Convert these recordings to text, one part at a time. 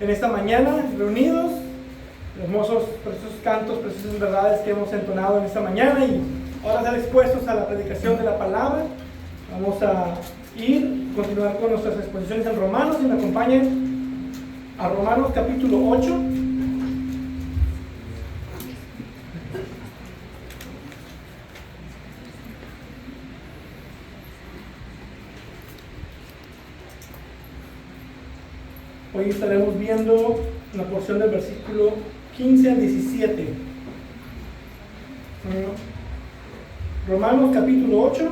en esta mañana reunidos, hermosos, preciosos cantos, preciosas verdades que hemos entonado en esta mañana, y ahora estar expuestos a la predicación de la palabra. Vamos a continuar con nuestras exposiciones en Romanos, y me acompañen a Romanos capítulo 8. Hoy estaremos viendo una porción del versículo 15 al 17. Romanos capítulo 8.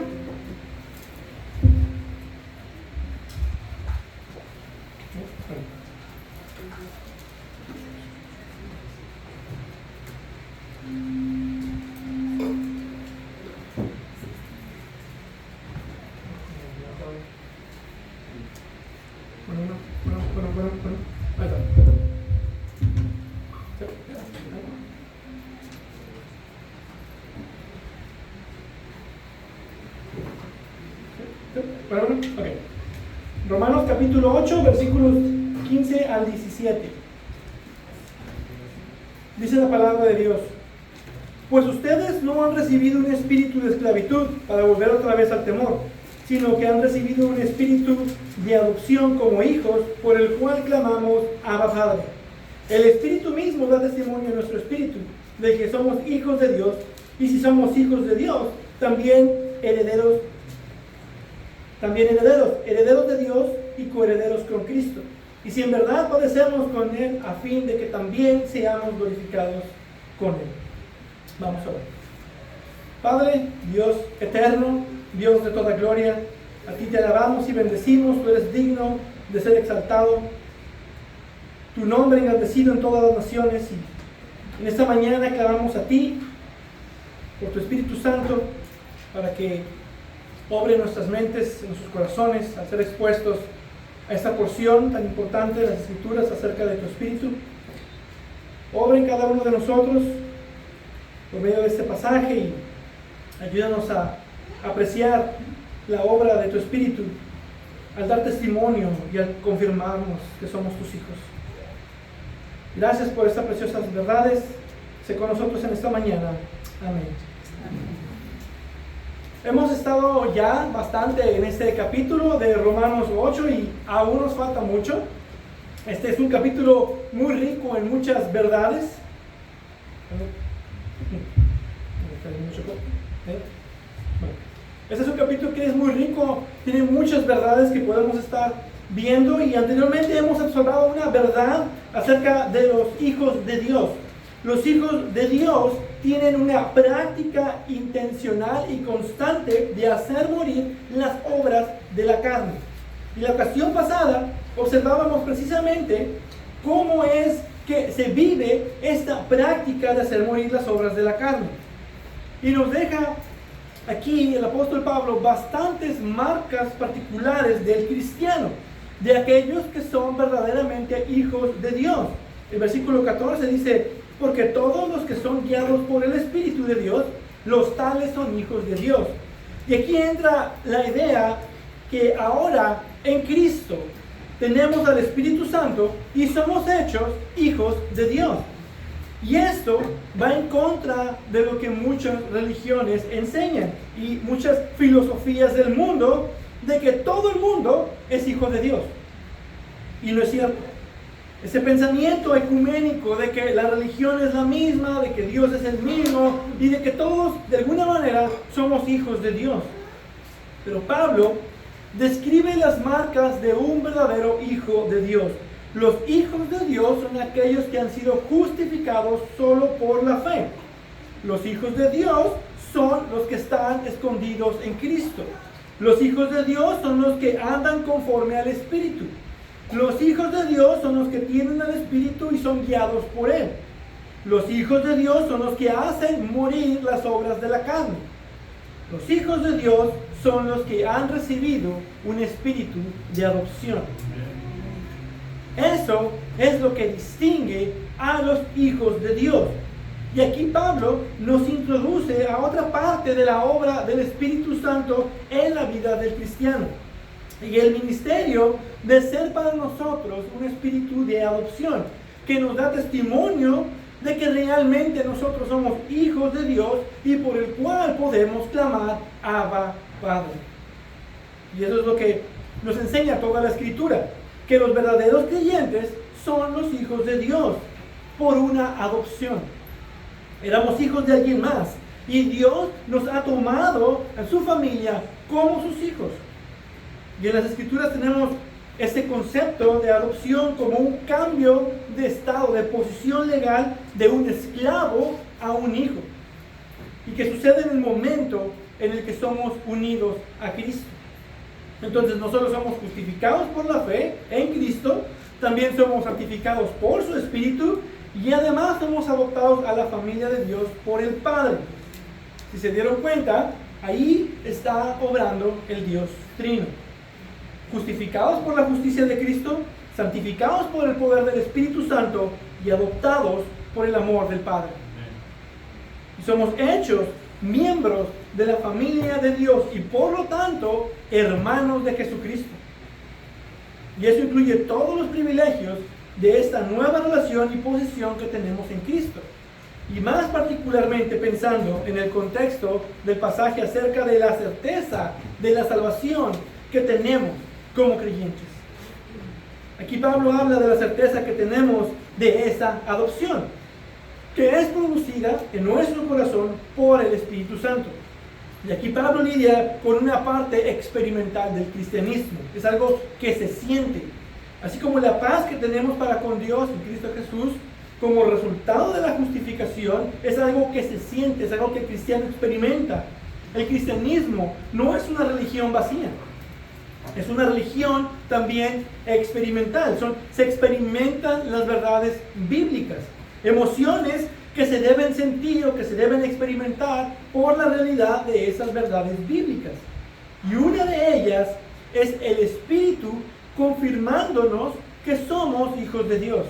Romanos capítulo 8, versículos 15 al 17. Dice la palabra de Dios: pues ustedes no han recibido un espíritu de esclavitud para volver otra vez al temor, sino que han recibido un espíritu de adopción como hijos, por el cual clamamos: Abba, Padre. El Espíritu mismo da testimonio a nuestro espíritu de que somos hijos de Dios, y si somos hijos de Dios, también herederos de Dios y coherederos con Cristo. Y si en verdad padecemos con Él, a fin de que también seamos glorificados con Él. Vamos a ver. Padre, Dios eterno, Dios de toda gloria, a ti te alabamos y bendecimos. Tú eres digno de ser exaltado, tu nombre engrandecido en todas las naciones, y en esta mañana clamamos a ti por tu Espíritu Santo para que obre en nuestras mentes, en nuestros corazones, al ser expuestos a esta porción tan importante de las Escrituras acerca de tu Espíritu. Obra en cada uno de nosotros por medio de este pasaje, y ayúdanos a apreciar la obra de tu Espíritu al dar testimonio y al confirmarnos que somos tus hijos. Gracias por estas preciosas verdades. Sé con nosotros en esta mañana. Amén. Hemos estado ya bastante en este capítulo de Romanos 8 y aún nos falta mucho. Este es un capítulo muy rico en muchas verdades. Este es un capítulo que es muy rico, tiene muchas verdades que podemos estar viendo, y anteriormente hemos observado una verdad acerca de los hijos de Dios. Los hijos de Dios tienen una práctica intencional y constante de hacer morir las obras de la carne. Y la ocasión pasada observábamos precisamente cómo es que se vive esta práctica de hacer morir las obras de la carne. Y nos deja aquí el apóstol Pablo bastantes marcas particulares del cristiano, de aquellos que son verdaderamente hijos de Dios. El versículo 14 dice: porque todos los que son guiados por el Espíritu de Dios, los tales son hijos de Dios. Y aquí entra la idea que ahora en Cristo tenemos al Espíritu Santo y somos hechos hijos de Dios. Y esto va en contra de lo que muchas religiones enseñan y muchas filosofías del mundo, de que todo el mundo es hijo de Dios. Y no es cierto. Ese pensamiento ecuménico de que la religión es la misma, de que Dios es el mismo, y de que todos de alguna manera somos hijos de Dios. Pero Pablo describe las marcas de un verdadero hijo de Dios. Los hijos de Dios son aquellos que han sido justificados solo por la fe. Los hijos de Dios son los que están escondidos en Cristo. Los hijos de Dios son los que andan conforme al Espíritu. Los hijos de Dios son los que tienen al Espíritu y son guiados por Él. Los hijos de Dios son los que hacen morir las obras de la carne. Los hijos de Dios son los que han recibido un espíritu de adopción. Eso es lo que distingue a los hijos de Dios. Y aquí Pablo nos introduce a otra parte de la obra del Espíritu Santo en la vida del cristiano. y el ministerio de ser para nosotros un espíritu de adopción, que nos da testimonio de que realmente nosotros somos hijos de Dios y por el cual podemos clamar Abba, Padre. Y eso es lo que nos enseña toda la Escritura, que los verdaderos creyentes son los hijos de Dios por una adopción. Éramos hijos de alguien más y Dios nos ha tomado en su familia como sus hijos. Y en las Escrituras tenemos este concepto de adopción como un cambio de estado, de posición legal de un esclavo a un hijo. Y que sucede en el momento en el que somos unidos a Cristo. Entonces no solo somos justificados por la fe en Cristo, también somos santificados por su Espíritu y además somos adoptados a la familia de Dios por el Padre. Si se dieron cuenta, ahí está obrando el Dios Trino. Justificados por la justicia de Cristo, santificados por el poder del Espíritu Santo y adoptados por el amor del Padre. Y somos hechos miembros de la familia de Dios y por lo tanto hermanos de Jesucristo. Y eso incluye todos los privilegios de esta nueva relación y posición que tenemos en Cristo. Y más particularmente pensando en el contexto del pasaje acerca de la certeza de la salvación que tenemos como creyentes. Aquí Pablo habla de la certeza que tenemos de esa adopción, que es producida en nuestro corazón por el Espíritu Santo. Y aquí Pablo lidia con una parte experimental del cristianismo. Es algo que se siente. Así como la paz que tenemos para con Dios en Cristo Jesús, como resultado de la justificación, es algo que se siente, es algo que el cristiano experimenta. El cristianismo no es una religión vacía. Es una religión también experimental. Se experimentan las verdades bíblicas. Emociones que se deben sentir o que se deben experimentar por la realidad de esas verdades bíblicas. Y una de ellas es el Espíritu confirmándonos que somos hijos de Dios.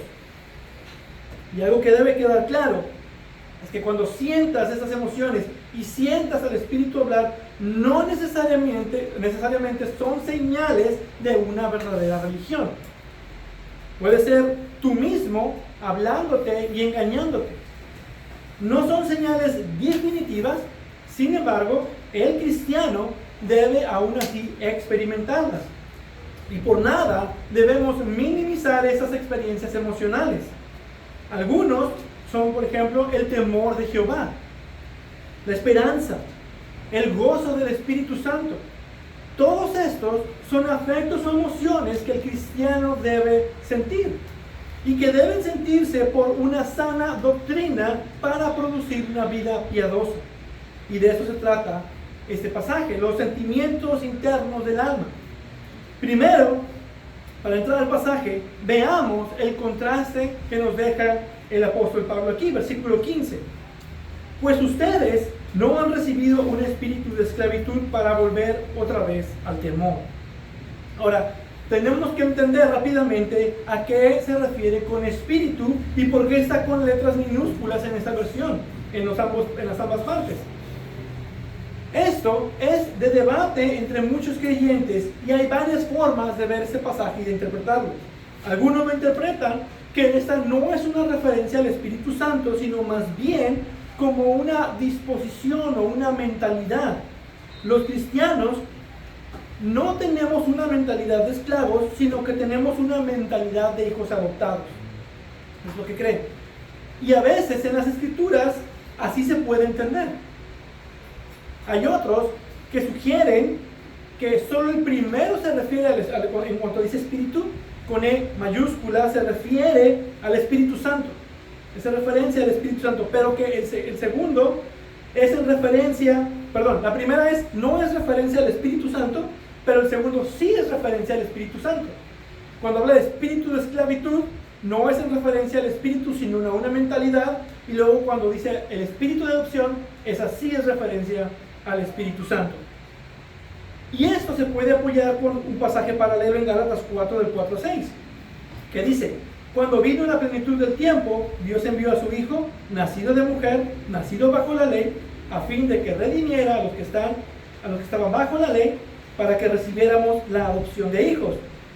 Y algo que debe quedar claro es que cuando sientas esas emociones y sientas al Espíritu hablar, no necesariamente son señales de una verdadera religión. Puede ser tú mismo hablándote y engañándote. No son señales definitivas, sin embargo, el cristiano debe aún así experimentarlas. Y por nada debemos minimizar esas experiencias emocionales. Algunos son, por ejemplo, el temor de Jehová, la esperanza, el gozo del Espíritu Santo. Todos estos son afectos o emociones que el cristiano debe sentir y que deben sentirse por una sana doctrina para producir una vida piadosa. Y de eso se trata este pasaje, los sentimientos internos del alma. Primero, para entrar al pasaje, veamos el contraste que nos deja el apóstol Pablo aquí, versículo 15. Pues ustedes no han recibido un espíritu de esclavitud para volver otra vez al temor. Ahora, tenemos que entender rápidamente a qué se refiere con espíritu y por qué está con letras minúsculas en esta versión, en las ambas partes. Esto es de debate entre muchos creyentes y hay varias formas de ver este pasaje y de interpretarlo. Algunos lo interpretan que esta no es una referencia al Espíritu Santo, sino más bien como una disposición o una mentalidad. Los cristianos no tenemos una mentalidad de esclavos, sino que tenemos una mentalidad de hijos adoptados. Es lo que creen. Y a veces en las Escrituras así se puede entender. Hay otros que sugieren que solo el primero se refiere en cuanto dice espíritu, con E mayúscula, se refiere al Espíritu Santo. Esa referencia al Espíritu Santo, pero que el segundo es en referencia, la primera no es referencia al Espíritu Santo, pero el segundo sí es referencia al Espíritu Santo. Cuando habla de espíritu de esclavitud, no es en referencia al espíritu, sino a una mentalidad, y luego cuando dice el espíritu de adopción, esa sí es referencia al Espíritu Santo. Y esto se puede apoyar con un pasaje paralelo en Gálatas 4, del 4 al 6, que dice: cuando vino la plenitud del tiempo, Dios envió a su Hijo, nacido de mujer, nacido bajo la ley, a fin de que redimiera a los que estaban bajo la ley, para que recibiéramos la adopción de hijos.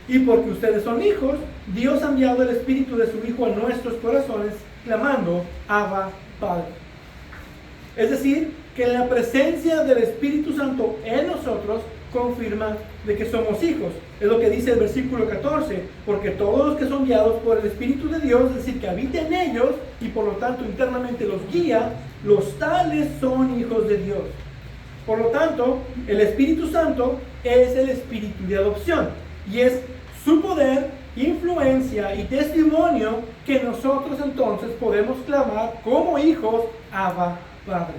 Y porque ustedes son hijos, Dios ha enviado el Espíritu de su Hijo a nuestros corazones, clamando, Abba, Padre. Es decir, que la presencia del Espíritu Santo en nosotros confirma de que somos hijos. Es lo que dice el versículo 14, porque todos los que son guiados por el Espíritu de Dios, es decir, que habita en ellos y por lo tanto internamente los guía, los tales son hijos de Dios. Por lo tanto, el Espíritu Santo es el Espíritu de adopción y es su poder, influencia y testimonio que nosotros entonces podemos clamar como hijos, Abba, Padre.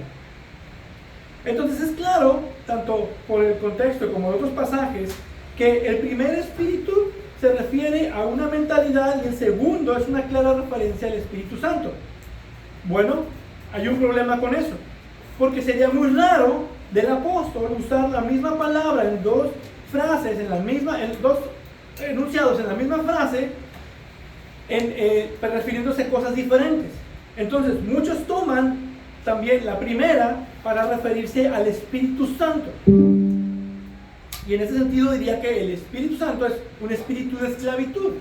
Entonces es claro, tanto por el contexto como en otros pasajes, que el primer espíritu se refiere a una mentalidad y el segundo es una clara referencia al Espíritu Santo. Bueno, hay un problema con eso, porque sería muy raro del apóstol usar la misma palabra en dos frases, en dos enunciados en la misma frase, refiriéndose a cosas diferentes. Entonces muchos toman también la primera para referirse al Espíritu Santo. Y en ese sentido diría que el Espíritu Santo es un espíritu de esclavitud.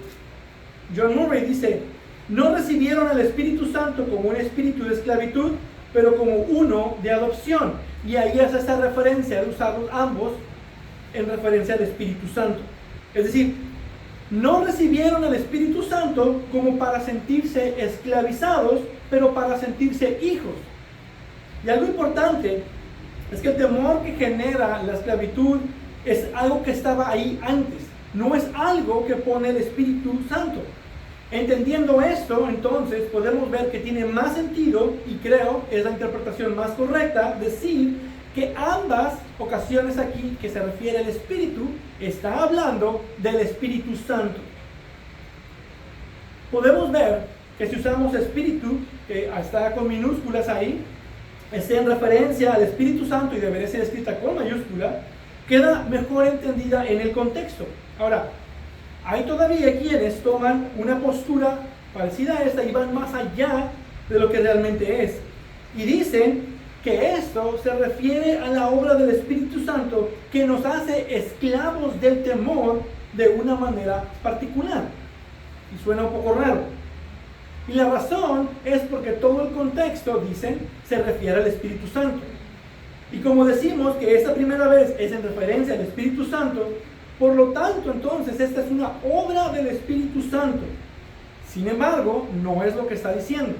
John Murray dice, no recibieron al Espíritu Santo como un espíritu de esclavitud, pero como uno de adopción. Y ahí hace esta referencia de usarlos ambos en referencia al Espíritu Santo. Es decir, no recibieron al Espíritu Santo como para sentirse esclavizados, pero para sentirse hijos. Y algo importante es que el temor que genera la esclavitud es algo que estaba ahí antes, no es algo que pone el Espíritu Santo. Entendiendo esto, entonces podemos ver que tiene más sentido, y creo es la interpretación más correcta, decir que ambas ocasiones aquí que se refiere al Espíritu, está hablando del Espíritu Santo. Podemos ver que si usamos Espíritu, que está con minúsculas ahí, esté en referencia al Espíritu Santo y debería ser escrita con mayúscula, queda mejor entendida en el contexto. Ahora, hay todavía quienes toman una postura parecida a esta y van más allá de lo que realmente es. Y dicen que esto se refiere a la obra del Espíritu Santo que nos hace esclavos del temor de una manera particular. Y suena un poco raro. Y la razón es porque todo el contexto, dicen, se refiere al Espíritu Santo. Y como decimos que esta primera vez es en referencia al Espíritu Santo, por lo tanto, entonces, esta es una obra del Espíritu Santo. Sin embargo, no es lo que está diciendo.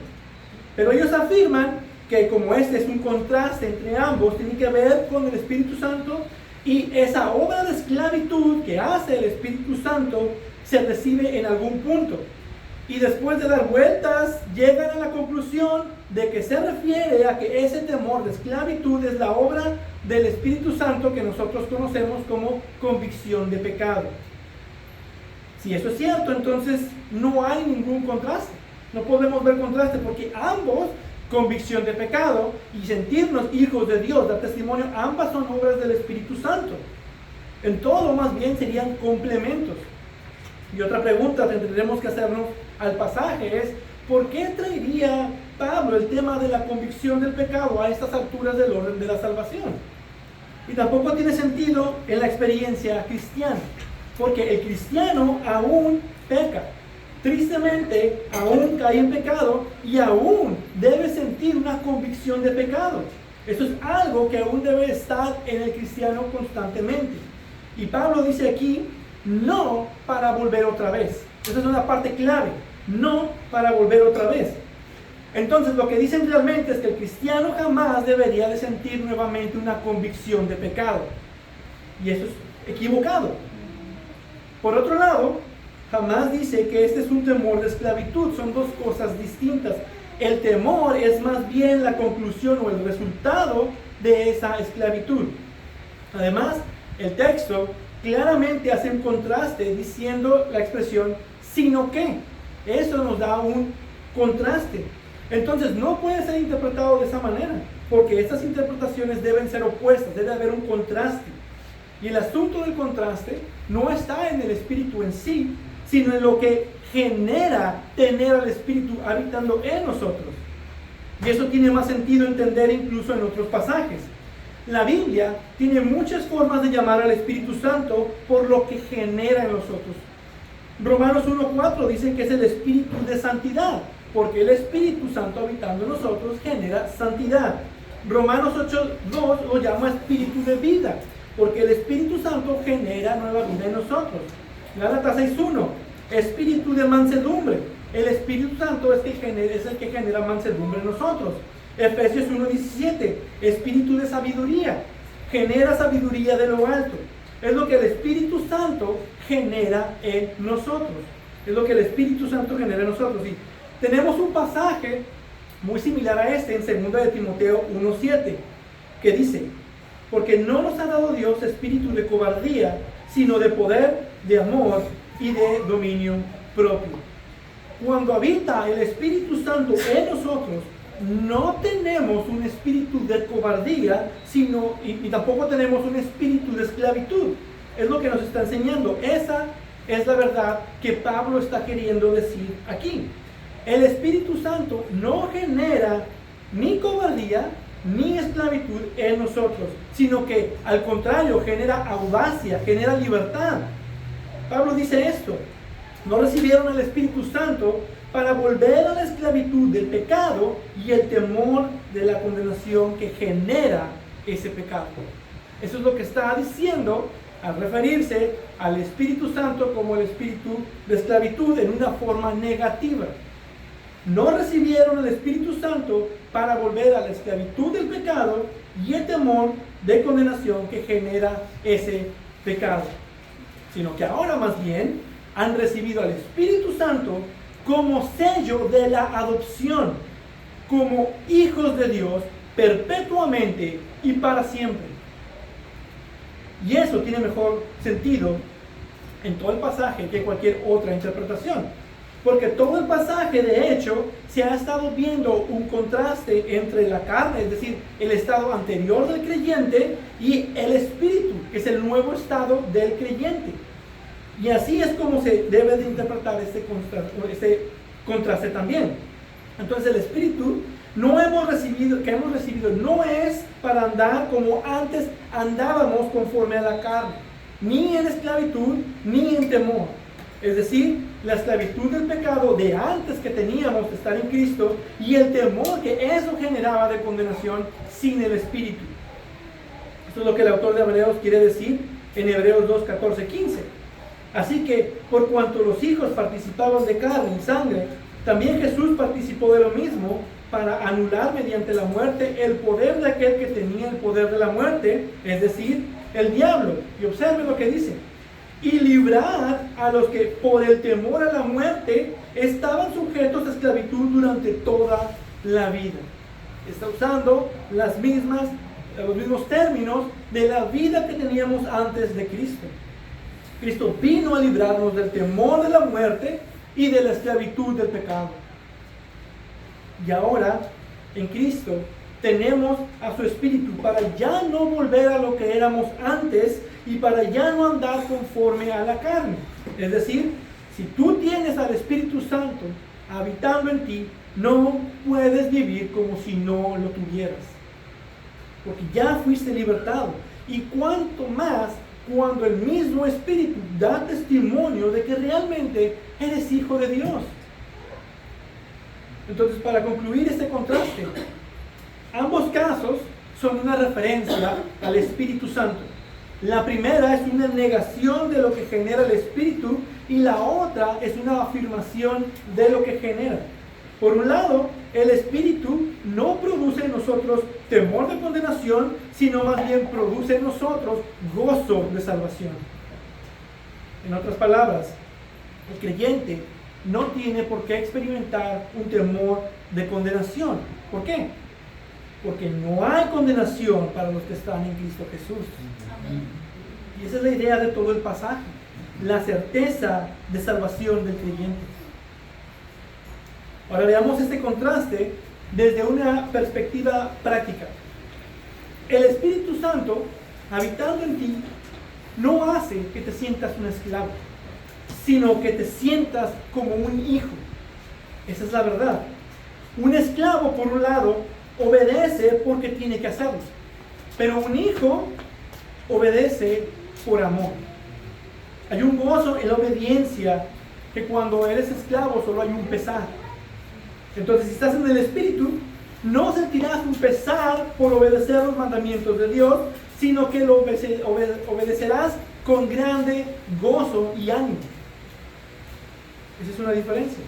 Pero ellos afirman que como este es un contraste entre ambos, tiene que ver con el Espíritu Santo y esa obra de esclavitud que hace el Espíritu Santo se recibe en algún punto. Y después de dar vueltas, llegan a la conclusión de que se refiere a que ese temor de esclavitud es la obra del Espíritu Santo que nosotros conocemos como convicción de pecado. Si eso es cierto, entonces no hay ningún contraste. No podemos ver contraste porque ambos, convicción de pecado y sentirnos hijos de Dios, dar testimonio, ambas son obras del Espíritu Santo. En todo, más bien, serían complementos. Y otra pregunta que tendremos que hacernos al pasaje es, ¿por qué traería Pablo el tema de la convicción del pecado a estas alturas del orden de la salvación? Y tampoco tiene sentido en la experiencia cristiana, porque el cristiano aún peca. Tristemente, aún cae en pecado y aún debe sentir una convicción de pecado. Eso es algo que aún debe estar en el cristiano constantemente. Y Pablo dice aquí, no para volver otra vez. Esa es una parte clave, no para volver otra vez. Entonces lo que dicen realmente es que el cristiano jamás debería de sentir nuevamente una convicción de pecado. Y eso es equivocado. Por otro lado, jamás dice que este es un temor de esclavitud, son dos cosas distintas. El temor es más bien la conclusión o el resultado de esa esclavitud. Además, el texto claramente hace un contraste diciendo la expresión sino que. Eso nos da un contraste. Entonces no puede ser interpretado de esa manera, porque estas interpretaciones deben ser opuestas, debe haber un contraste. Y el asunto del contraste no está en el Espíritu en sí, sino en lo que genera tener al Espíritu habitando en nosotros. Y eso tiene más sentido entender incluso en otros pasajes. La Biblia tiene muchas formas de llamar al Espíritu Santo por lo que genera en nosotros. Romanos 1:4 dice que es el Espíritu de santidad, porque el Espíritu Santo habitando en nosotros genera santidad. Romanos 8:2 lo llama Espíritu de vida, porque el Espíritu Santo genera nueva vida en nosotros. Gálatas 6:1, Espíritu de mansedumbre. El Espíritu Santo es el que genera mansedumbre en nosotros. Efesios 1:17, Espíritu de sabiduría. Genera sabiduría de lo alto. Es lo que el Espíritu Santo genera en nosotros. Es lo que el Espíritu Santo genera en nosotros. Y tenemos un pasaje muy similar a este en 2 de Timoteo 1:7, que dice: porque no nos ha dado Dios espíritu de cobardía, sino de poder, de amor y de dominio propio. Cuando habita el Espíritu Santo en nosotros, no tenemos un espíritu de cobardía, sino, y tampoco tenemos un espíritu de esclavitud. Es lo que nos está enseñando. Esa es la verdad que Pablo está queriendo decir aquí. El Espíritu Santo no genera ni cobardía ni esclavitud en nosotros, sino que al contrario genera audacia, genera libertad. Pablo dice esto: no recibieron el Espíritu Santo para volver a la esclavitud del pecado y el temor de la condenación que genera ese pecado. Eso es lo que está diciendo al referirse al Espíritu Santo como el espíritu de esclavitud en una forma negativa. No recibieron el Espíritu Santo para volver a la esclavitud del pecado y el temor de condenación que genera ese pecado, sino que ahora más bien han recibido al Espíritu Santo como sello de la adopción, como hijos de Dios perpetuamente y para siempre. Y eso tiene mejor sentido en todo el pasaje que cualquier otra interpretación, porque todo el pasaje de hecho se ha estado viendo un contraste entre la carne, es decir, el estado anterior del creyente, y el espíritu, que es el nuevo estado del creyente. Y así es como se debe de interpretar este contraste también. Entonces el espíritu que hemos recibido no es para andar como antes andábamos conforme a la carne, ni en esclavitud ni en temor. Es decir, la esclavitud del pecado de antes que teníamos de estar en Cristo y el temor que eso generaba de condenación sin el espíritu. Esto es lo que el autor de Hebreos quiere decir en Hebreos 2:14-15. Así que, por cuanto los hijos participaban de carne y sangre, también Jesús participó de lo mismo para anular mediante la muerte el poder de aquel que tenía el poder de la muerte, es decir, el diablo. Y observen lo que dice: y librar a los que por el temor a la muerte estaban sujetos a esclavitud durante toda la vida. Está usando los mismos términos de la vida que teníamos antes de Cristo. Cristo vino a librarnos del temor de la muerte y de la esclavitud del pecado. Y ahora, en Cristo, tenemos a su Espíritu para ya no volver a lo que éramos antes y para ya no andar conforme a la carne. Es decir, si tú tienes al Espíritu Santo habitando en ti, no puedes vivir como si no lo tuvieras, porque ya fuiste libertado. Y cuanto más cuando el mismo Espíritu da testimonio de que realmente eres hijo de Dios. Entonces, para concluir este contraste, ambos casos son una referencia al Espíritu Santo. La primera es una negación de lo que genera el Espíritu y la otra es una afirmación de lo que genera. Por un lado, el Espíritu no produce en nosotros temor de condenación, sino más bien produce en nosotros gozo de salvación. En otras palabras, el creyente no tiene por qué experimentar un temor de condenación. ¿Por qué? Porque no hay condenación para los que están en Cristo Jesús. Y esa es la idea de todo el pasaje, la certeza de salvación del creyente. Ahora veamos este contraste desde una perspectiva práctica. El Espíritu Santo, habitando en ti, no hace que te sientas un esclavo, sino que te sientas como un hijo. Esa es la verdad. Un esclavo, por un lado, obedece porque tiene que hacerlo. Pero un hijo obedece por amor. Hay un gozo en la obediencia que cuando eres esclavo solo hay un pesar. Entonces, si estás en el Espíritu, no sentirás un pesar por obedecer los mandamientos de Dios, sino que lo obedecerás con grande gozo y ánimo. Esa es una diferencia.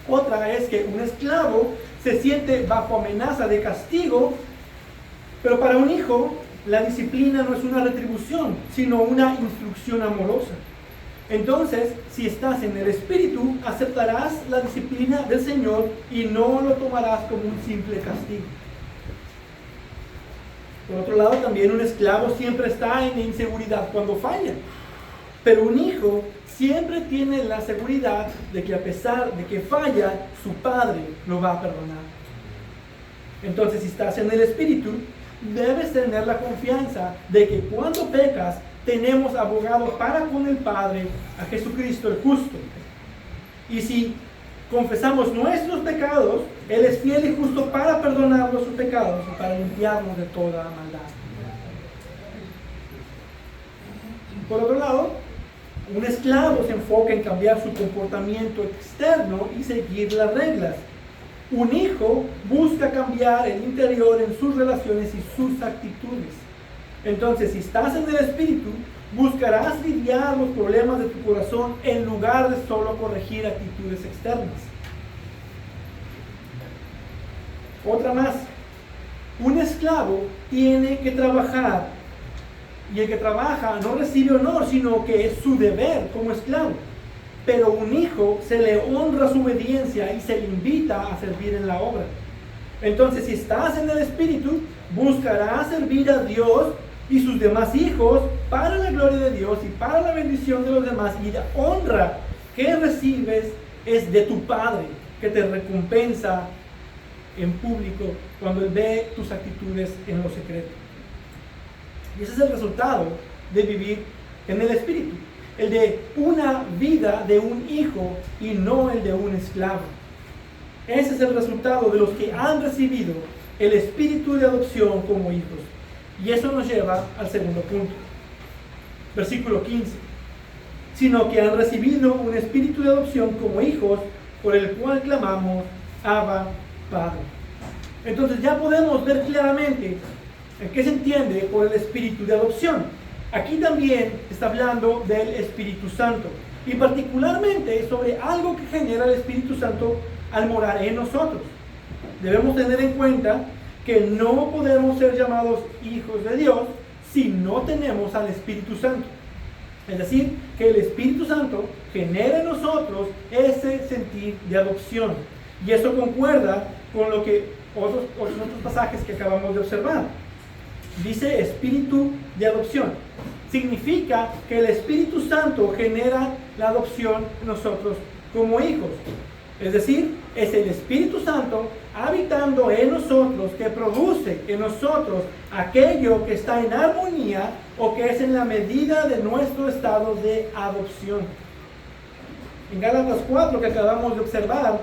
Otra es que un esclavo se siente bajo amenaza de castigo, pero para un hijo la disciplina no es una retribución, sino una instrucción amorosa. Entonces, si estás en el Espíritu, aceptarás la disciplina del Señor y no lo tomarás como un simple castigo. Por otro lado, también un esclavo siempre está en inseguridad cuando falla. Pero un hijo siempre tiene la seguridad de que a pesar de que falla, su padre lo va a perdonar. Entonces, si estás en el Espíritu, debes tener la confianza de que cuando pecas, tenemos abogado para con el Padre, a Jesucristo el justo. Y si confesamos nuestros pecados, Él es fiel y justo para perdonar nuestros pecados y para limpiarnos de toda maldad. Por otro lado, un esclavo se enfoca en cambiar su comportamiento externo y seguir las reglas. Un hijo busca cambiar el interior en sus relaciones y sus actitudes. Entonces, si estás en el Espíritu, buscarás lidiar los problemas de tu corazón en lugar de solo corregir actitudes externas. Otra más. Un esclavo tiene que trabajar, y el que trabaja no recibe honor, sino que es su deber como esclavo. Pero un hijo se le honra su obediencia y se le invita a servir en la obra. Entonces, si estás en el Espíritu, buscarás servir a Dios y sus demás hijos para la gloria de Dios y para la bendición de los demás, y la honra que recibes es de tu Padre, que te recompensa en público cuando Él ve tus actitudes en lo secreto. Y ese es el resultado de vivir en el Espíritu, el de una vida de un hijo y no el de un esclavo. Ese es el resultado de los que han recibido el espíritu de adopción como hijos. Y eso nos lleva al segundo punto. Versículo 15. Sino que han recibido un espíritu de adopción como hijos, por el cual clamamos, Abba, Padre. Entonces ya podemos ver claramente en qué se entiende por el espíritu de adopción. Aquí también está hablando del Espíritu Santo, y particularmente sobre algo que genera el Espíritu Santo al morar en nosotros. Debemos tener en cuenta que no podemos ser llamados hijos de Dios si no tenemos al Espíritu Santo. Es decir, que el Espíritu Santo genera en nosotros ese sentir de adopción. Y eso concuerda con lo que otros pasajes que acabamos de observar. Dice espíritu de adopción. Significa que el Espíritu Santo genera la adopción en nosotros como hijos. Es decir, es el Espíritu Santo habitando en nosotros que produce en nosotros aquello que está en armonía o que es en la medida de nuestro estado de adopción. En Gálatas 4, que acabamos de observar,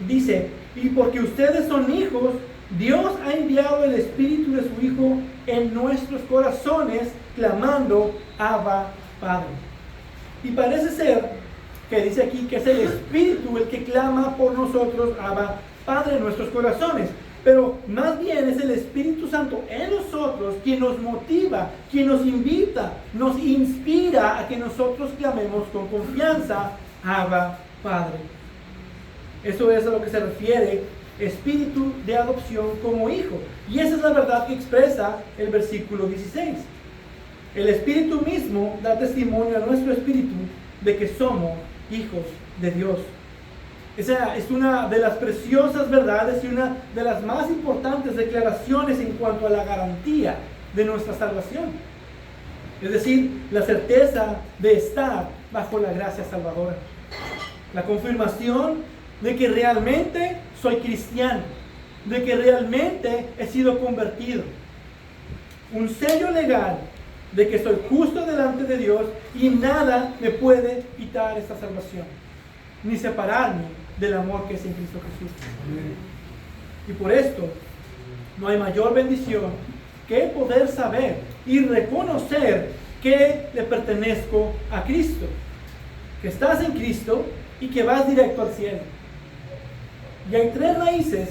dice, y porque ustedes son hijos, Dios ha enviado el Espíritu de su Hijo en nuestros corazones, clamando, Abba, Padre. Y parece ser que dice aquí que es el Espíritu el que clama por nosotros, Abba, Padre, en nuestros corazones. Pero más bien es el Espíritu Santo en nosotros quien nos motiva, quien nos invita, nos inspira a que nosotros clamemos con confianza, Abba, Padre. Eso es a lo que se refiere espíritu de adopción como hijo. Y esa es la verdad que expresa el versículo 16. El Espíritu mismo da testimonio a nuestro espíritu de que somos hijos de Dios. Esa es una de las preciosas verdades y una de las más importantes declaraciones en cuanto a la garantía de nuestra salvación. Es decir, la certeza de estar bajo la gracia salvadora. La confirmación de que realmente soy cristiano, de que realmente he sido convertido. Un sello legal de que soy justo delante de Dios y nada me puede quitar esta salvación, ni separarme del amor que es en Cristo Jesús. Y por esto no hay mayor bendición que poder saber y reconocer que le pertenezco a Cristo, que estás en Cristo y que vas directo al cielo. Y hay tres raíces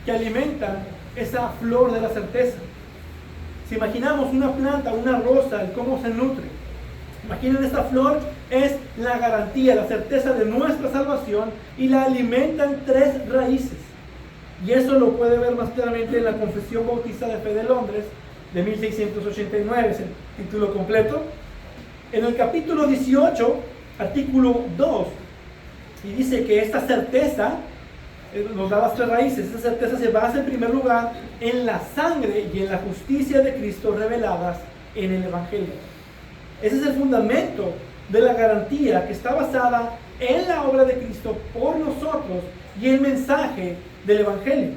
que alimentan esa flor de la certeza. Si imaginamos una planta, una rosa, el cómo se nutre, imaginen esta flor, es la garantía, la certeza de nuestra salvación, y la alimentan tres raíces. Y eso lo puede ver más claramente en la Confesión Bautista de Fe de Londres de 1689, es el título completo. En el capítulo 18, artículo 2, y dice que esta certeza nos da las tres raíces. Esa certeza se basa en primer lugar en la sangre y en la justicia de Cristo reveladas en el Evangelio. Ese es el fundamento de la garantía, que está basada en la obra de Cristo por nosotros y el mensaje del Evangelio.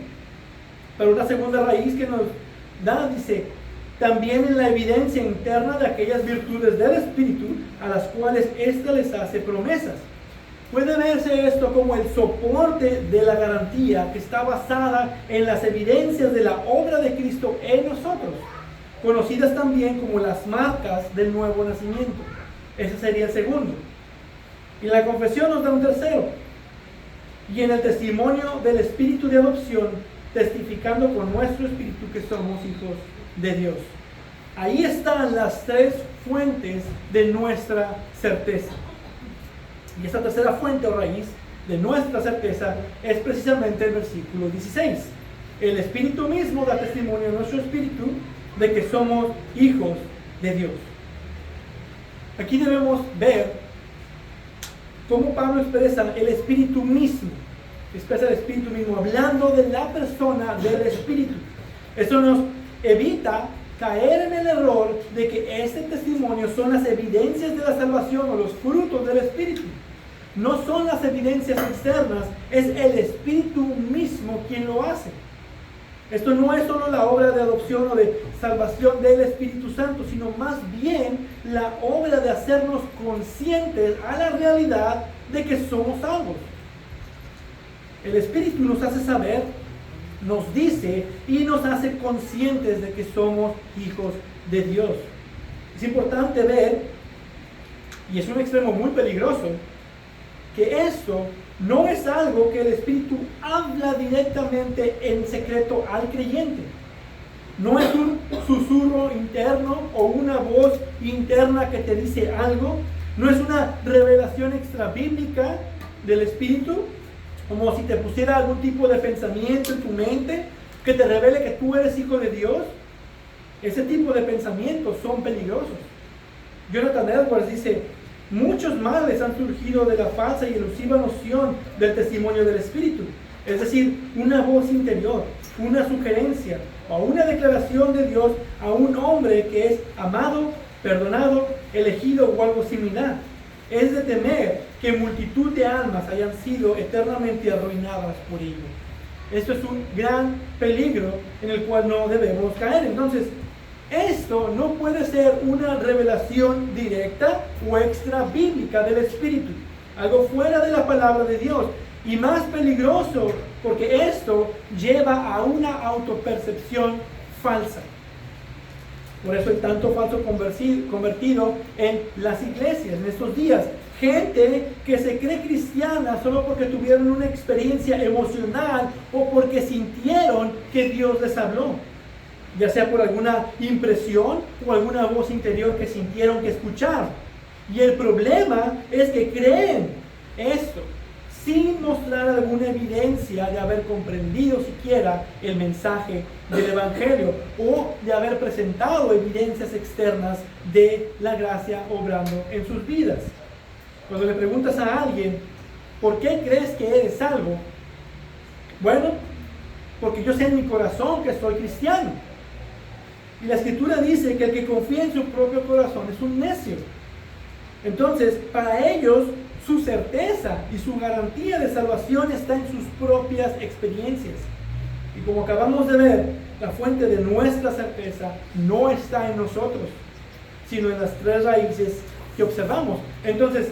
Pero una segunda raíz que nos da, dice, también en la evidencia interna de aquellas virtudes del Espíritu a las cuales éste les hace promesas. Puede verse esto como el soporte de la garantía, que está basada en las evidencias de la obra de Cristo en nosotros, conocidas también como las marcas del nuevo nacimiento. Ese sería el segundo. Y la confesión nos da un tercero. Y en el testimonio del Espíritu de adopción, testificando con nuestro espíritu que somos hijos de Dios. Ahí están las tres fuentes de nuestra certeza. Y esta tercera fuente o raíz de nuestra certeza es precisamente el versículo 16. El Espíritu mismo da testimonio a nuestro espíritu de que somos hijos de Dios. Aquí debemos ver cómo Pablo expresa el Espíritu mismo. Expresa el Espíritu mismo, hablando de la persona del Espíritu. Esto nos evita caer en el error de que este testimonio son las evidencias de la salvación o los frutos del Espíritu. No son las evidencias externas, es el Espíritu mismo quien lo hace. Esto no es solo la obra de adopción o de salvación del Espíritu Santo, sino más bien la obra de hacernos conscientes a la realidad de que somos salvos. El Espíritu nos hace saber, nos dice y nos hace conscientes de que somos hijos de Dios. Es importante ver, y es un extremo muy peligroso, que esto no es algo que el Espíritu habla directamente en secreto al creyente. No es un susurro interno o una voz interna que te dice algo. No es una revelación extrabíblica del Espíritu, como si te pusiera algún tipo de pensamiento en tu mente que te revele que tú eres hijo de Dios. Ese tipo de pensamientos son peligrosos. Jonathan Edwards dice: muchos males han surgido de la falsa y elusiva noción del testimonio del Espíritu. Es decir, una voz interior, una sugerencia o una declaración de Dios a un hombre que es amado, perdonado, elegido o algo similar. Es de temer que multitud de almas hayan sido eternamente arruinadas por ello. Esto es un gran peligro en el cual no debemos caer. Entonces, esto no puede ser una revelación directa o extra bíblica del Espíritu, algo fuera de la palabra de Dios, y más peligroso porque esto lleva a una autopercepción falsa. Por eso hay tanto falso convertido en las iglesias en estos días. Gente que se cree cristiana solo porque tuvieron una experiencia emocional o porque sintieron que Dios les habló, ya sea por alguna impresión o alguna voz interior que sintieron que escuchar. Y el problema es que creen esto sin mostrar alguna evidencia de haber comprendido siquiera el mensaje del Evangelio o de haber presentado evidencias externas de la gracia obrando en sus vidas. Cuando le preguntas a alguien, ¿por qué crees que eres salvo? Bueno, porque yo sé en mi corazón que soy cristiano. Y la Escritura dice que el que confía en su propio corazón es un necio. Entonces, para ellos, su certeza y su garantía de salvación está en sus propias experiencias. Y como acabamos de ver, la fuente de nuestra certeza no está en nosotros, sino en las tres raíces que observamos. Entonces,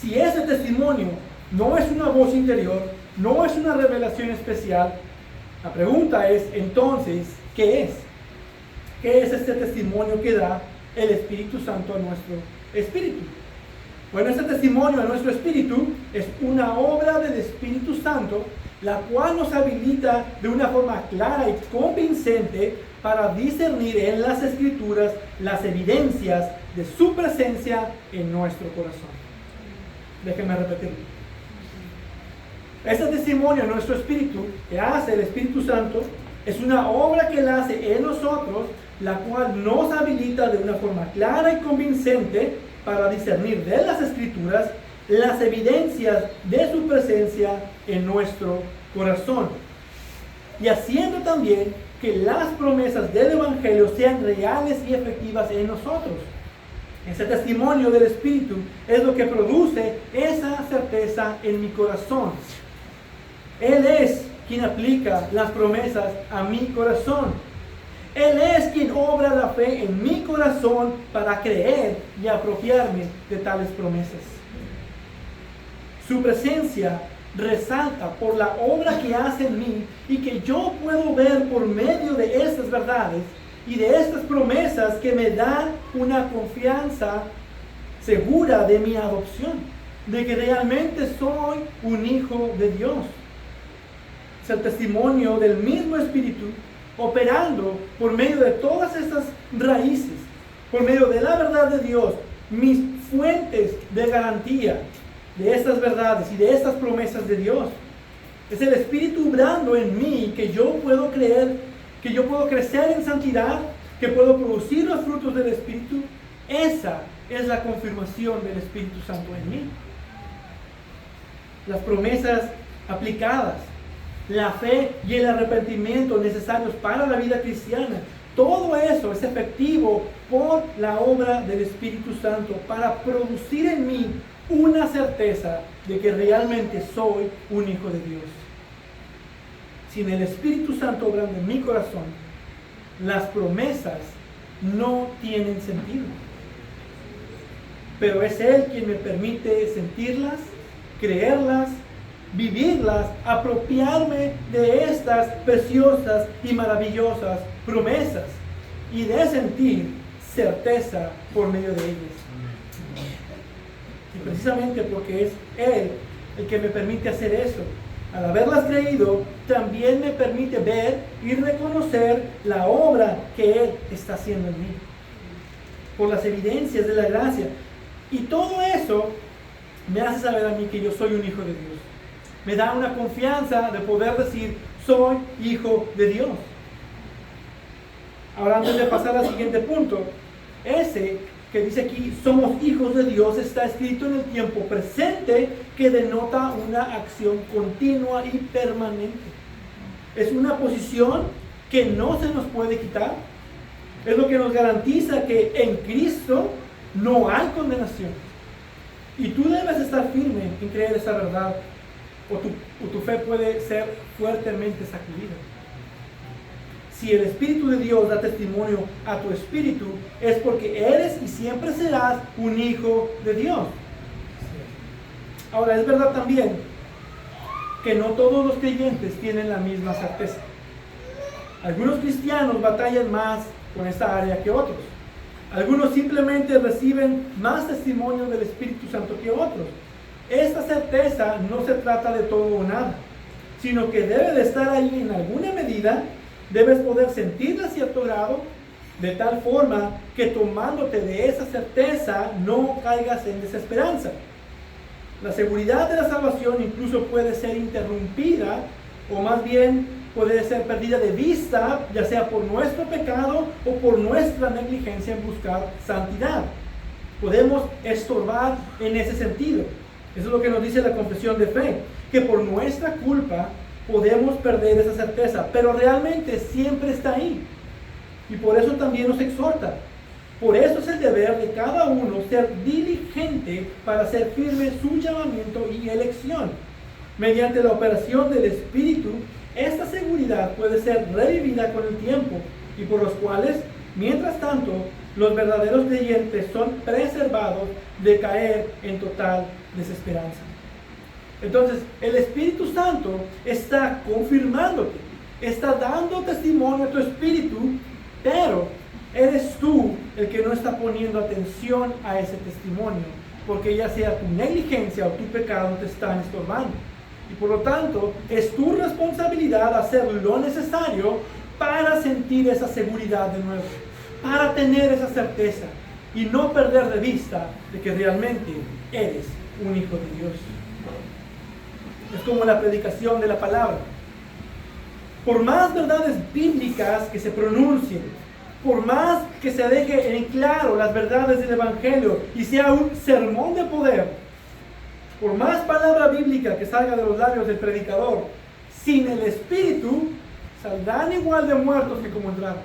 si ese testimonio no es una voz interior, no es una revelación especial, la pregunta es, entonces, ¿qué es? ¿Qué es este testimonio que da el Espíritu Santo a nuestro espíritu? Bueno, este testimonio a nuestro espíritu es una obra del Espíritu Santo, la cual nos habilita de una forma clara y convincente para discernir en las Escrituras las evidencias de su presencia en nuestro corazón. Déjenme repetirlo. Este testimonio en nuestro espíritu que hace el Espíritu Santo es una obra que Él hace en nosotros, la cual nos habilita de una forma clara y convincente para discernir de las Escrituras las evidencias de su presencia en nuestro corazón, y haciendo también que las promesas del Evangelio sean reales y efectivas en nosotros. Ese testimonio del Espíritu es lo que produce esa certeza en mi corazón. Él es quien aplica las promesas a mi corazón. Él es quien obra la fe en mi corazón para creer y apropiarme de tales promesas. Su presencia resalta por la obra que hace en mí y que yo puedo ver por medio de estas verdades y de estas promesas que me dan una confianza segura de mi adopción, de que realmente soy un hijo de Dios. Es el testimonio del mismo Espíritu operando por medio de todas estas raíces, por medio de la verdad de Dios, mis fuentes de garantía de estas verdades y de estas promesas de Dios. Es el Espíritu obrando en mí que yo puedo creer, que yo puedo crecer en santidad, que puedo producir los frutos del Espíritu. Esa es la confirmación del Espíritu Santo en mí. Las promesas aplicadas, la fe y el arrepentimiento necesarios para la vida cristiana, todo eso es efectivo por la obra del Espíritu Santo para producir en mí una certeza de que realmente soy un hijo de Dios. Sin el Espíritu Santo obrando en mi corazón, las promesas no tienen sentido. Pero es Él quien me permite sentirlas, creerlas, vivirlas, apropiarme de estas preciosas y maravillosas promesas y de sentir certeza por medio de ellas. Y precisamente porque es Él el que me permite hacer eso, al haberlas creído, también me permite ver y reconocer la obra que Él está haciendo en mí, por las evidencias de la gracia. Y todo eso me hace saber a mí que yo soy un hijo de Dios. Me da una confianza de poder decir, soy hijo de Dios. Ahora, antes de pasar al siguiente punto, ese que dice aquí, somos hijos de Dios, está escrito en el tiempo presente, que denota una acción continua y permanente. Es una posición que no se nos puede quitar. Es lo que nos garantiza que en Cristo no hay condenación. Y tú debes estar firme en creer esa verdad, o tu fe puede ser fuertemente sacudida. Si el Espíritu de Dios da testimonio a tu espíritu, es porque eres y siempre serás un hijo de Dios. Ahora, es verdad también que no todos los creyentes tienen la misma certeza. Algunos cristianos batallan más con esta área que otros. Algunos simplemente reciben más testimonio del Espíritu Santo que otros. Esta certeza no se trata de todo o nada, sino que debe de estar ahí en alguna medida. Debes poder sentirla a cierto grado, de tal forma que tomándote de esa certeza no caigas en desesperanza. La seguridad de la salvación incluso puede ser interrumpida, o más bien puede ser perdida de vista, ya sea por nuestro pecado o por nuestra negligencia en buscar santidad. Podemos estorbar en ese sentido. Eso es lo que nos dice la confesión de fe, que por nuestra culpa podemos perder esa certeza, pero realmente siempre está ahí. Y por eso también nos exhorta. Por eso es el deber de cada uno ser diligente para hacer firme su llamamiento y elección. Mediante la operación del Espíritu, esta seguridad puede ser revivida con el tiempo, y por los cuales, mientras tanto, los verdaderos creyentes son preservados de caer en total desesperanza. Entonces, el Espíritu Santo está confirmándote, está dando testimonio a tu espíritu, pero eres tú el que no está poniendo atención a ese testimonio, porque ya sea tu negligencia o tu pecado te están estorbando. Y por lo tanto, es tu responsabilidad hacer lo necesario para sentir esa seguridad de nuevo, para tener esa certeza y no perder de vista de que realmente eres un hijo de Dios. Es como la predicación de la palabra. Por más verdades bíblicas que se pronuncien, por más que se deje en claro las verdades del Evangelio y sea un sermón de poder, por más palabra bíblica que salga de los labios del predicador, sin el Espíritu, saldrán igual de muertos que como entraron.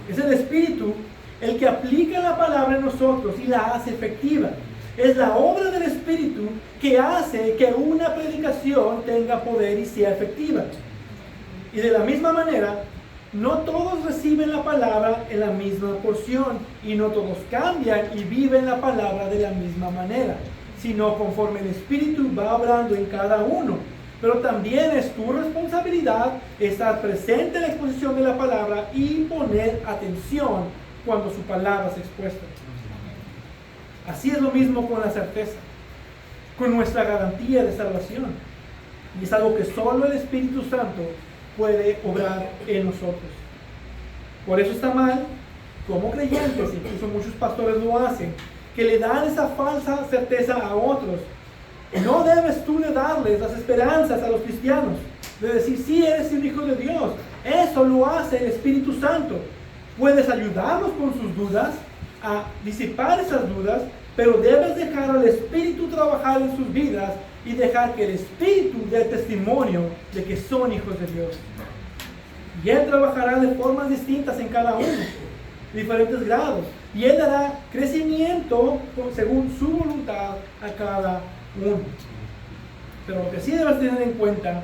Es el Espíritu el que aplica la palabra en nosotros y la hace efectiva. Es la obra del Espíritu que hace que una predicación tenga poder y sea efectiva. Y de la misma manera, no todos reciben la palabra en la misma porción y no todos cambian y viven la palabra de la misma manera, sino conforme el Espíritu va obrando en cada uno. Pero también es tu responsabilidad estar presente en la exposición de la palabra y poner atención cuando su palabra es expuesta. Así es lo mismo con la certeza, con nuestra garantía de salvación. Y es algo que solo el Espíritu Santo puede obrar en nosotros. Por eso está mal, como creyentes, incluso muchos pastores lo hacen, que le dan esa falsa certeza a otros. No debes tú de darles las esperanzas a los cristianos, de decir, sí, eres un hijo de Dios. Eso lo hace el Espíritu Santo. Puedes ayudarlos con sus dudas, a disipar esas dudas, pero debes dejar al Espíritu trabajar en sus vidas y dejar que el Espíritu dé testimonio de que son hijos de Dios. Y Él trabajará de formas distintas en cada uno, diferentes grados, y Él dará crecimiento según su voluntad a cada uno. Pero lo que sí debes tener en cuenta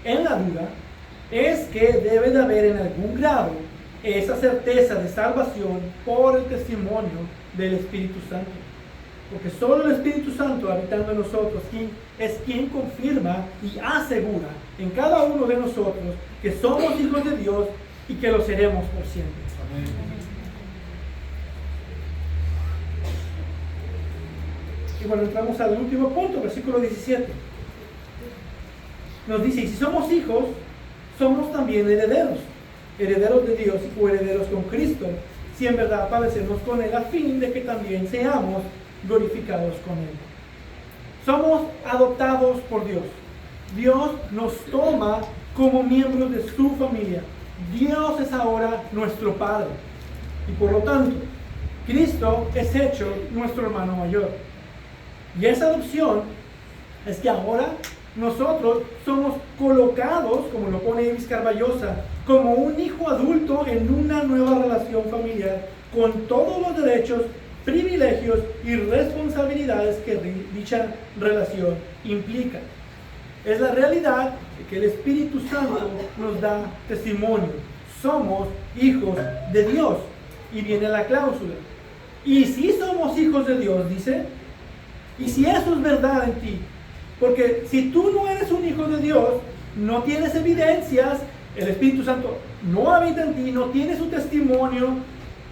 en la duda es que debe de haber en algún grado esa certeza de salvación por el testimonio del Espíritu Santo. Porque solo el Espíritu Santo habitando en nosotros es quien confirma y asegura en cada uno de nosotros que somos hijos de Dios y que lo seremos por siempre. Amén. Y bueno, entramos al último punto, versículo 17. Nos dice, y si somos hijos, somos también herederos, herederos de Dios y coherederos con Cristo, si en verdad padecemos con Él, a fin de que también seamos glorificados con Él. Somos adoptados por Dios. Dios nos toma como miembros de su familia. Dios es ahora nuestro Padre. Y por lo tanto, Cristo es hecho nuestro hermano mayor. Y esa adopción es que ahora nosotros somos colocados, como lo pone Ibis Carballosa, como un hijo adulto en una nueva relación familiar, con todos los derechos, privilegios y responsabilidades que dicha relación implica. Es la realidad de que el Espíritu Santo nos da testimonio. Somos hijos de Dios. Y viene la cláusula. Y si somos hijos de Dios, dice, y si eso es verdad en ti, porque si tú no eres un hijo de Dios, no tienes evidencias, el Espíritu Santo no habita en ti, no tienes su testimonio,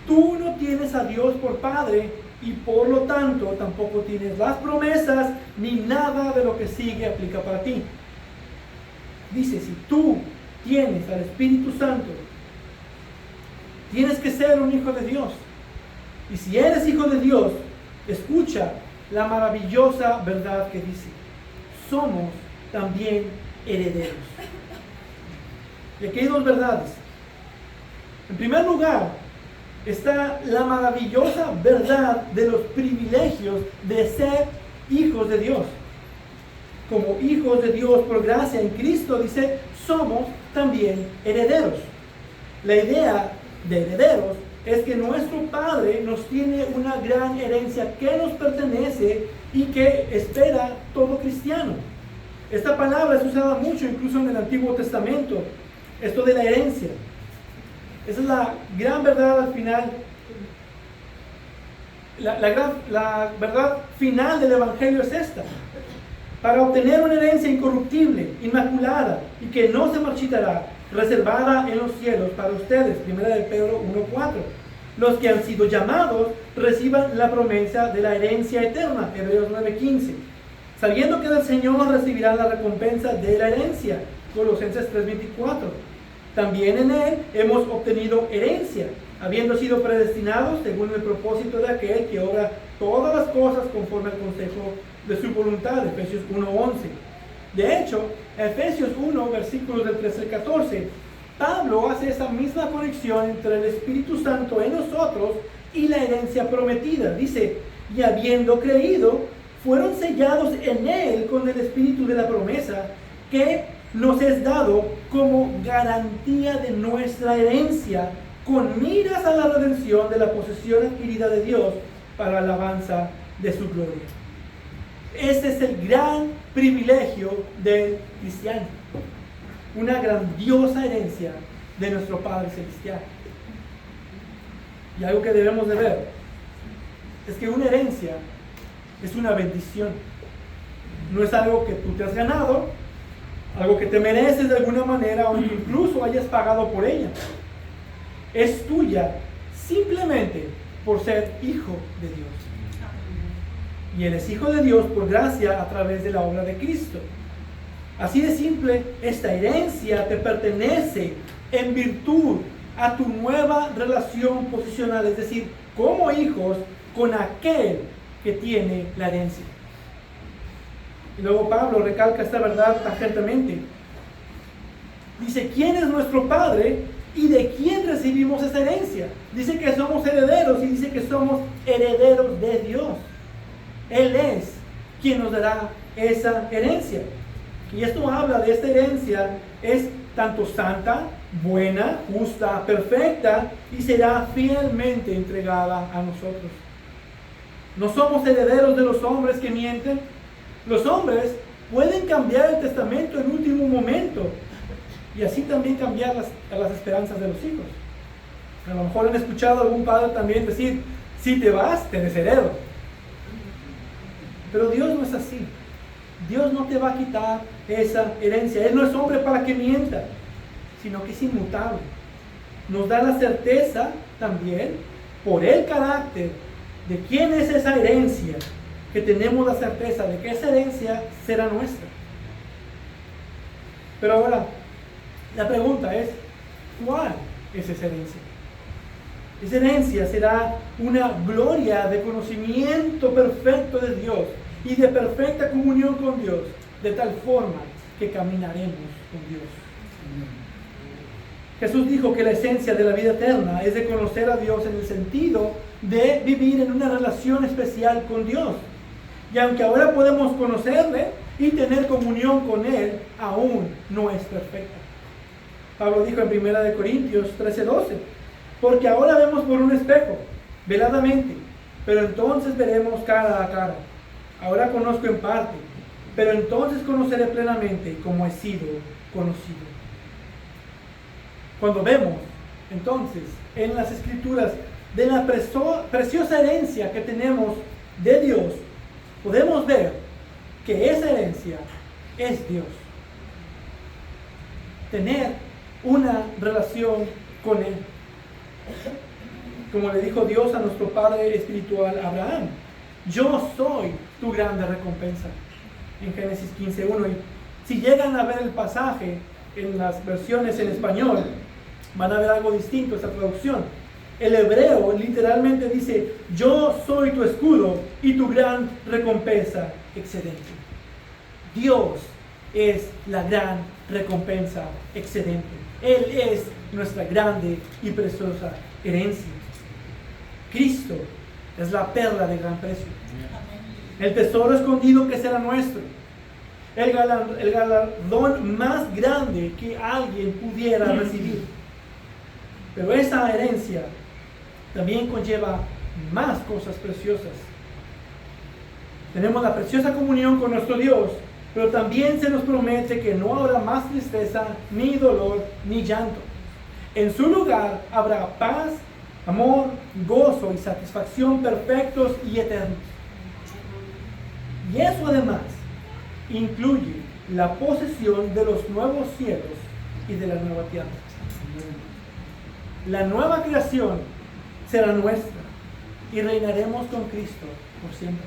tú no tienes a Dios por Padre y por lo tanto tampoco tienes las promesas ni nada de lo que sigue aplica para ti. Dice, si tú tienes al Espíritu Santo, tienes que ser un hijo de Dios. Y si eres hijo de Dios, escucha la maravillosa verdad que dice, somos también herederos. Y aquí hay dos verdades. En primer lugar, está la maravillosa verdad de los privilegios de ser hijos de Dios. Como hijos de Dios por gracia en Cristo, dice, somos también herederos. La idea de herederos es que nuestro Padre nos tiene una gran herencia que nos pertenece y que espera todo cristiano. Esta palabra es usada mucho incluso en el Antiguo Testamento, esto de la herencia. Esa es la gran verdad al final. La verdad final del Evangelio es esta. Para obtener una herencia incorruptible, inmaculada y que no se marchitará, reservada en los cielos para ustedes. 1 de Pedro 1:4. Los que han sido llamados reciban la promesa de la herencia eterna. Hebreos 9:15. Sabiendo que del Señor recibirán la recompensa de la herencia. Colosenses 3:24. También en Él hemos obtenido herencia, habiendo sido predestinados según el propósito de aquel que obra todas las cosas conforme al consejo de su voluntad. Efesios 1:11. De hecho, Efesios 1, versículos del 13 al 14, Pablo hace esa misma conexión entre el Espíritu Santo en nosotros y la herencia prometida. Dice, y habiendo creído, fueron sellados en Él con el Espíritu de la promesa, que nos es dado como garantía de nuestra herencia, con miras a la redención de la posesión adquirida de Dios para la alabanza de su gloria. Este es el gran privilegio del cristiano, una grandiosa herencia de nuestro Padre Celestial. Y algo que debemos de ver es que una herencia es una bendición. No es algo que tú te has ganado, algo que te mereces de alguna manera o incluso hayas pagado por ella. Es tuya simplemente por ser hijo de Dios. Y Él es hijo de Dios por gracia a través de la obra de Cristo. Así de simple, esta herencia te pertenece en virtud a tu nueva relación posicional, es decir, como hijos con aquel que tiene la herencia. Y luego Pablo recalca esta verdad tangentemente. Dice, ¿quién es nuestro Padre y de quién recibimos esa herencia? Dice que somos herederos y dice que somos herederos de Dios. Él es quien nos dará esa herencia. Y esto habla de esta herencia, es tanto santa, buena, justa, perfecta, y será fielmente entregada a nosotros. No somos herederos de los hombres que mienten. Los hombres pueden cambiar el testamento en último momento y así también cambiar las esperanzas de los hijos. A lo mejor han escuchado a algún padre también decir, si te vas, te desheredo. Pero Dios no es así. Dios no te va a quitar esa herencia. Él no es hombre para que mienta, sino que es inmutable. Nos da la certeza también, por el carácter de quién es esa herencia, que tenemos la certeza de que esa herencia será nuestra. Pero ahora, la pregunta es, ¿cuál es esa herencia? Esa herencia será una gloria de conocimiento perfecto de Dios y de perfecta comunión con Dios, de tal forma que caminaremos con Dios. Jesús dijo que la esencia de la vida eterna es de conocer a Dios en el sentido de vivir en una relación especial con Dios. Y aunque ahora podemos conocerle y tener comunión con Él, aún no es perfecta. Pablo dijo en 1 de Corintios 13:12, porque ahora vemos por un espejo, veladamente, pero entonces veremos cara a cara. Ahora conozco en parte, pero entonces conoceré plenamente como he sido conocido. Cuando vemos, entonces, en las Escrituras, de la preciosa herencia que tenemos de Dios, podemos ver que esa herencia es Dios. Tener una relación con Él. Como le dijo Dios a nuestro Padre espiritual Abraham, yo soy tu grande recompensa. En Génesis 15:1. Y si llegan a ver el pasaje en las versiones en español, van a ver algo distinto esa traducción. El hebreo literalmente dice, yo soy tu escudo y tu gran recompensa excedente. Dios es la gran recompensa excedente. Él es nuestra grande y preciosa herencia. Cristo es la perla de gran precio. El tesoro escondido que será nuestro. El galardón más grande que alguien pudiera recibir. Pero esa herencia también conlleva más cosas preciosas. Tenemos la preciosa comunión con nuestro Dios, pero también se nos promete que no habrá más tristeza, ni dolor, ni llanto. En su lugar habrá paz, amor, gozo y satisfacción perfectos y eternos. Y eso además incluye la posesión de los nuevos cielos y de la nueva tierra. La nueva creación será nuestra y reinaremos con Cristo por siempre.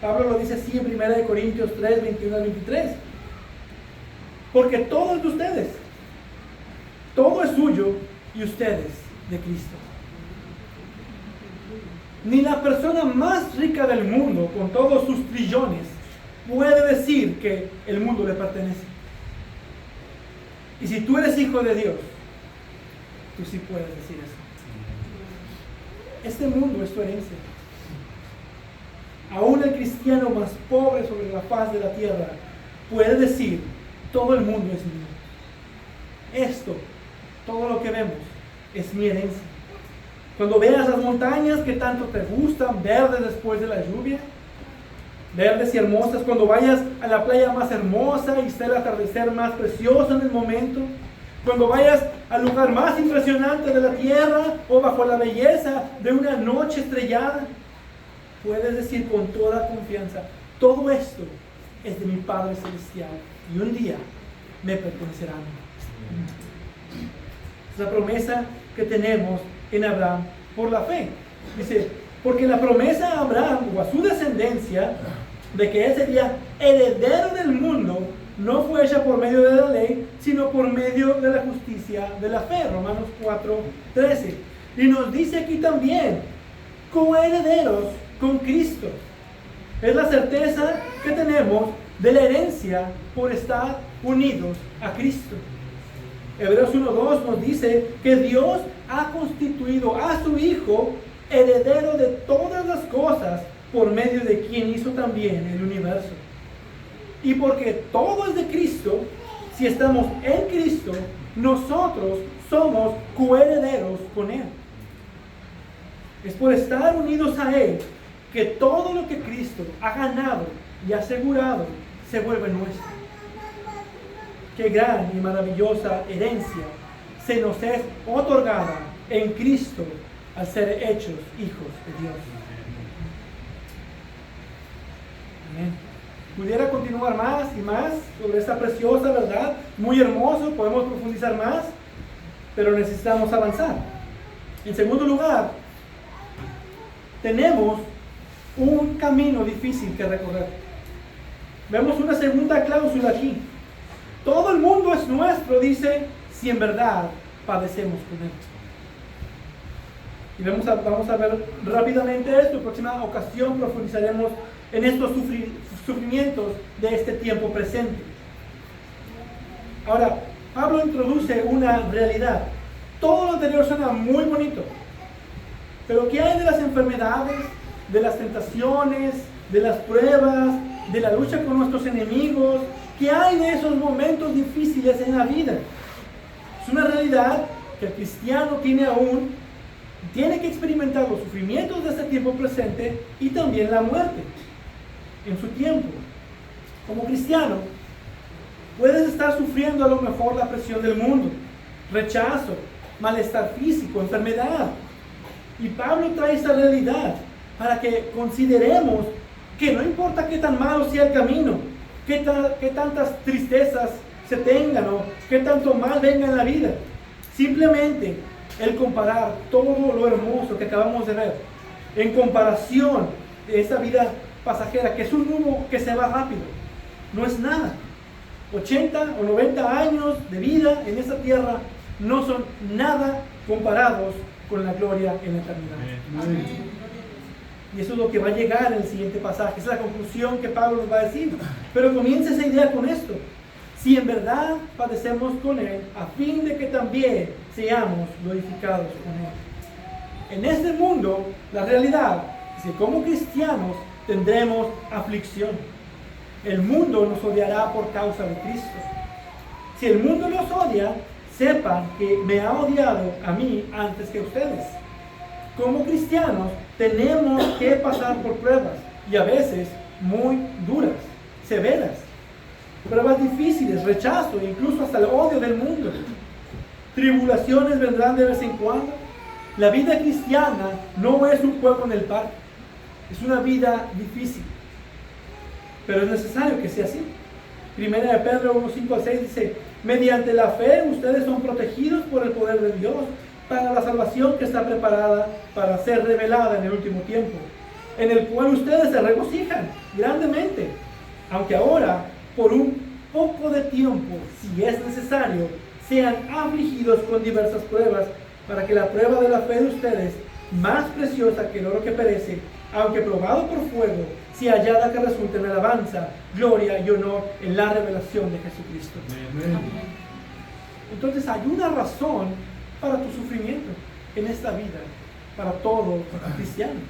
Pablo lo dice así en 1 Corintios 3, 21 al 23. Porque todo es de ustedes, todo es suyo y ustedes de Cristo. Ni la persona más rica del mundo, con todos sus trillones, puede decir que el mundo le pertenece. Y si tú eres hijo de Dios, tú sí puedes decir eso. Este mundo es tu herencia. Aún el cristiano más pobre sobre la faz de la tierra puede decir: todo el mundo es mío. Esto, todo lo que vemos, es mi herencia. Cuando veas las montañas que tanto te gustan, verdes después de la lluvia, verdes y hermosas, cuando vayas a la playa más hermosa y esté el atardecer más precioso en el momento, cuando vayas al lugar más impresionante de la tierra o bajo la belleza de una noche estrellada, puedes decir con toda confianza: todo esto es de mi Padre Celestial y un día me pertenecerá a mí. Es la promesa que tenemos en Abraham por la fe. Dice, porque la promesa a Abraham o a su descendencia de que él sería heredero del mundo no fue hecha por medio de la ley, sino por medio de la justicia de la fe. Romanos 4:13. Y nos dice aquí también: coherederos con Cristo. Es la certeza que tenemos de la herencia por estar unidos a Cristo. Hebreos 1:2 nos dice que Dios ha constituido a su Hijo heredero de todas las cosas, por medio de quien hizo también el universo. Y porque todo es de Cristo, si estamos en Cristo, nosotros somos coherederos con Él. Es por estar unidos a Él que todo lo que Cristo ha ganado y asegurado se vuelve nuestro. Qué gran y maravillosa herencia se nos es otorgada en Cristo al ser hechos hijos de Dios. Amén. Pudiera continuar más y más sobre esta preciosa verdad, muy hermoso, podemos profundizar más, pero necesitamos avanzar. En segundo lugar, tenemos un camino difícil que recorrer. Vemos una segunda cláusula aquí. Todo el mundo es nuestro, dice, si en verdad padecemos con Él. Y vamos a ver rápidamente esto. En la próxima ocasión profundizaremos en estos sufrimientos de este tiempo presente. Ahora, Pablo introduce una realidad. Todo lo anterior suena muy bonito, pero ¿qué hay de las enfermedades, de las tentaciones, de las pruebas, de la lucha con nuestros enemigos? ¿Qué hay de esos momentos difíciles en la vida? Es una realidad que el cristiano tiene que experimentar los sufrimientos de este tiempo presente y también la muerte en su tiempo. Como cristiano, puedes estar sufriendo a lo mejor la presión del mundo, rechazo, malestar físico, enfermedad. Y Pablo trae esta realidad para que consideremos que no importa qué tan malo sea el camino, qué tantas tristezas se tengan o qué tanto mal venga en la vida, simplemente el comparar todo lo hermoso que acabamos de ver en comparación de esta vida pasajera, que es un humo que se va rápido, no es nada. 80 o 90 años de vida en esta tierra no son nada comparados con la gloria en la eternidad. Amén. Y eso es lo que va a llegar en el siguiente pasaje. Esa es la conclusión que Pablo nos va a decir. Pero comienza esa idea con esto: si en verdad padecemos con Él, a fin de que también seamos glorificados con Él. En este mundo, la realidad es que como cristianos tendremos aflicción. El mundo nos odiará por causa de Cristo. Si el mundo los odia, sepan que me ha odiado a mí antes que ustedes. Como cristianos tenemos que pasar por pruebas, y a veces muy duras, severas. Pruebas difíciles, rechazo, incluso hasta el odio del mundo. Tribulaciones vendrán de vez en cuando. La vida cristiana no es un juego en el parque, es una vida difícil. Pero es necesario que sea así. Primera de Pedro 1, 5 al 6 dice: mediante la fe ustedes son protegidos por el poder de Dios para la salvación que está preparada para ser revelada en el último tiempo, en el cual ustedes se regocijan grandemente, aunque ahora, por un poco de tiempo, si es necesario, sean afligidos con diversas pruebas, para que la prueba de la fe de ustedes, más preciosa que el oro que perece, aunque probado por fuego, sea hallada que resulte en alabanza, gloria y honor en la revelación de Jesucristo. Amén. Entonces hay una razón para tu sufrimiento en esta vida, para todo cristiano.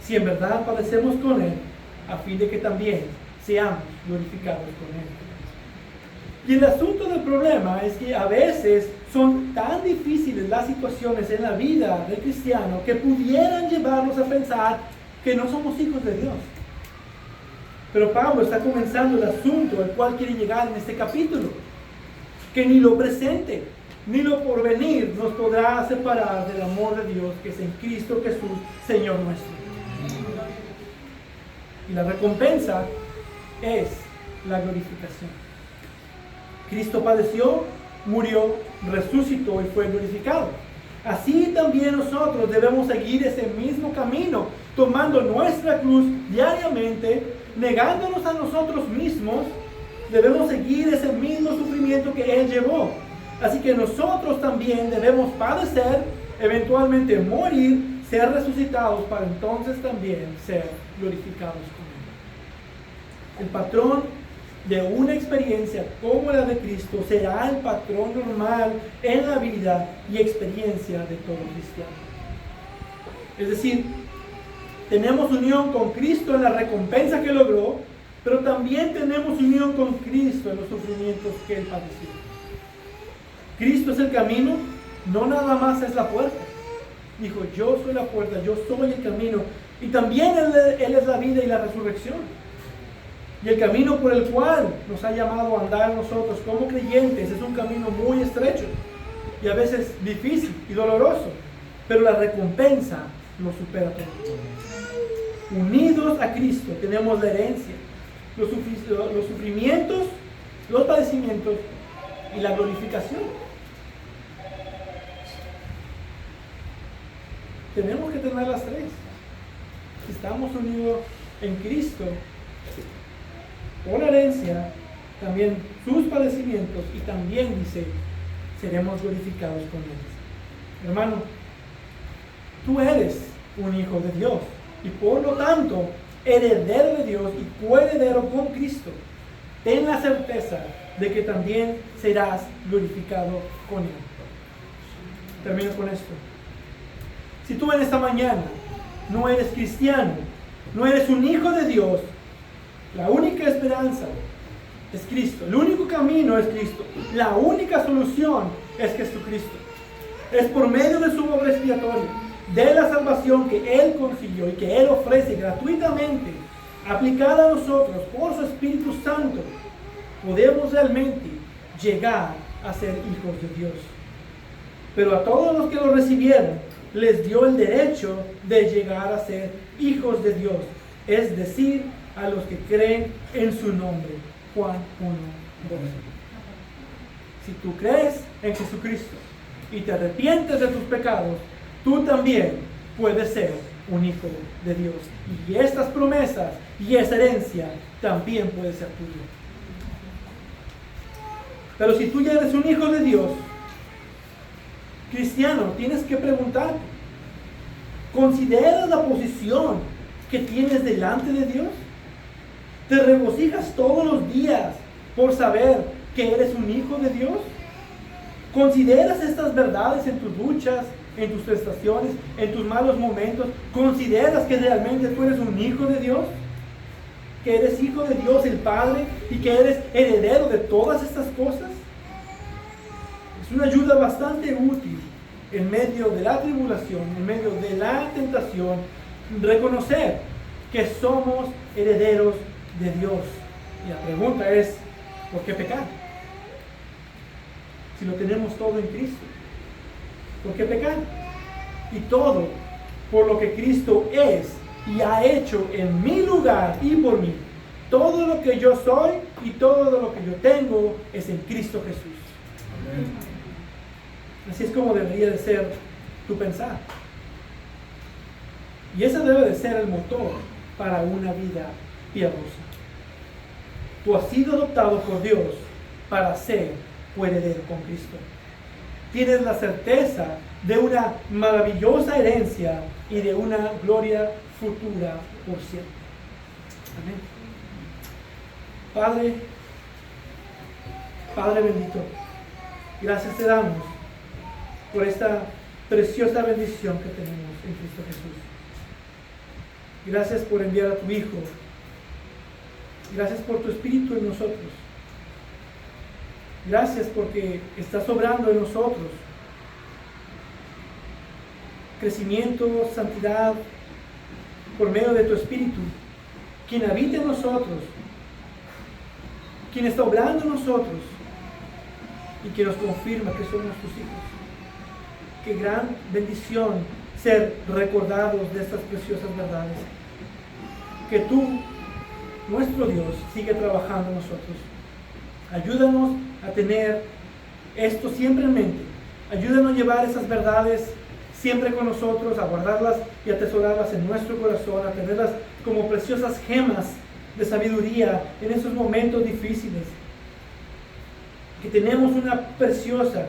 Si en verdad padecemos con Él, a fin de que también seamos glorificados con Él. Y el asunto del problema es que a veces son tan difíciles las situaciones en la vida del cristiano que pudieran llevarnos a pensar que no somos hijos de Dios. Pero Pablo está comenzando el asunto al cual quiere llegar en este capítulo, que ni lo presente ni lo porvenir nos podrá separar del amor de Dios que es en Cristo Jesús, Señor nuestro. Y la recompensa es la glorificación. Cristo padeció, murió, resucitó y fue glorificado. Así también nosotros debemos seguir ese mismo camino, tomando nuestra cruz diariamente, negándonos a nosotros mismos. Debemos seguir ese mismo sufrimiento que Él llevó. Así que nosotros también debemos padecer, eventualmente morir, ser resucitados para entonces también ser glorificados con Él. El patrón de una experiencia como la de Cristo será el patrón normal en la vida y experiencia de todo cristiano. Es decir, tenemos unión con Cristo en la recompensa que logró, pero también tenemos unión con Cristo en los sufrimientos que Él padeció. Cristo es el camino, no nada más es la puerta. Dijo: yo soy la puerta, yo soy el camino, y también Él es la vida y la resurrección. Y el camino por el cual nos ha llamado a andar nosotros como creyentes es un camino muy estrecho y a veces difícil y doloroso, pero la recompensa lo supera todo. Unidos a Cristo tenemos la herencia, los sufrimientos, los padecimientos y la glorificación. Tenemos que tener las tres. Si estamos unidos en Cristo, por la herencia, también sus padecimientos, y también dice, seremos glorificados con Él. Hermano, tú eres un hijo de Dios y por lo tanto heredero de Dios y coheredero con Cristo. Ten la certeza de que también serás glorificado con Él. Termino con esto. Si tú en esta mañana no eres cristiano, no eres un hijo de Dios, la única esperanza es Cristo. El único camino es Cristo. La única solución es Jesucristo. Es por medio de su obra expiatoria, de la salvación que Él consiguió y que Él ofrece gratuitamente, aplicada a nosotros por su Espíritu Santo, podemos realmente llegar a ser hijos de Dios. Pero a todos los que lo recibieron, les dio el derecho de llegar a ser hijos de Dios, es decir, a los que creen en su nombre. Juan 1:12. Si tú crees en Jesucristo y te arrepientes de tus pecados, tú también puedes ser un hijo de Dios. Y estas promesas y esa herencia también puede ser tuya. Pero si tú ya eres un hijo de Dios, cristiano, tienes que preguntarte, ¿consideras la posición que tienes delante de Dios? ¿Te regocijas todos los días por saber que eres un hijo de Dios? ¿Consideras estas verdades en tus luchas, en tus prestaciones, en tus malos momentos? ¿Consideras que realmente tú eres un hijo de Dios? ¿Que eres hijo de Dios el Padre y que eres heredero de todas estas cosas? Es una ayuda bastante útil en medio de la tribulación, en medio de la tentación, reconocer que somos herederos de Dios. Y la pregunta es, ¿por qué pecar? Si lo tenemos todo en Cristo, ¿por qué pecar? Y todo por lo que Cristo es y ha hecho en mi lugar y por mí. Todo lo que yo soy y todo lo que yo tengo es en Cristo Jesús. Amén. Así es como debería de ser tu pensar. Y ese debe de ser el motor para una vida piadosa. Tú has sido adoptado por Dios para ser coheredero con Cristo. Tienes la certeza de una maravillosa herencia y de una gloria futura por siempre. Amén. Padre bendito, gracias te damos por esta preciosa bendición que tenemos en Cristo Jesús. Gracias por enviar a tu Hijo. Gracias por tu Espíritu en nosotros. Gracias porque estás obrando en nosotros crecimiento, santidad, por medio de tu Espíritu, quien habita en nosotros, quien está obrando en nosotros y que nos confirma que somos tus hijos. Qué gran bendición ser recordados de estas preciosas verdades. Que tú, nuestro Dios, sigue trabajando en nosotros. Ayúdanos a tener esto siempre en mente. Ayúdanos a llevar esas verdades siempre con nosotros, a guardarlas y atesorarlas en nuestro corazón, a tenerlas como preciosas gemas de sabiduría en esos momentos difíciles. Que tenemos una preciosa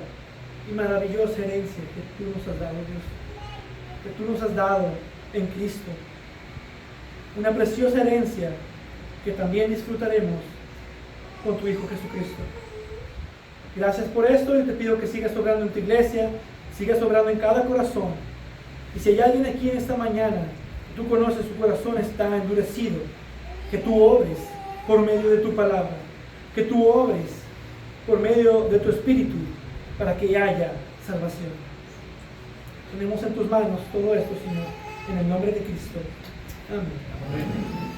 y maravillosa herencia que tú nos has dado, Dios. Que tú nos has dado en Cristo. Una preciosa herencia que también disfrutaremos con tu Hijo Jesucristo. Gracias por esto y te pido que sigas obrando en tu iglesia, sigas obrando en cada corazón. Y si hay alguien aquí en esta mañana, tú conoces su corazón está endurecido, que tú obres por medio de tu palabra, que tú obres por medio de tu Espíritu para que haya salvación. Ponemos en tus manos todo esto, Señor, en el nombre de Cristo. Amén. Amén.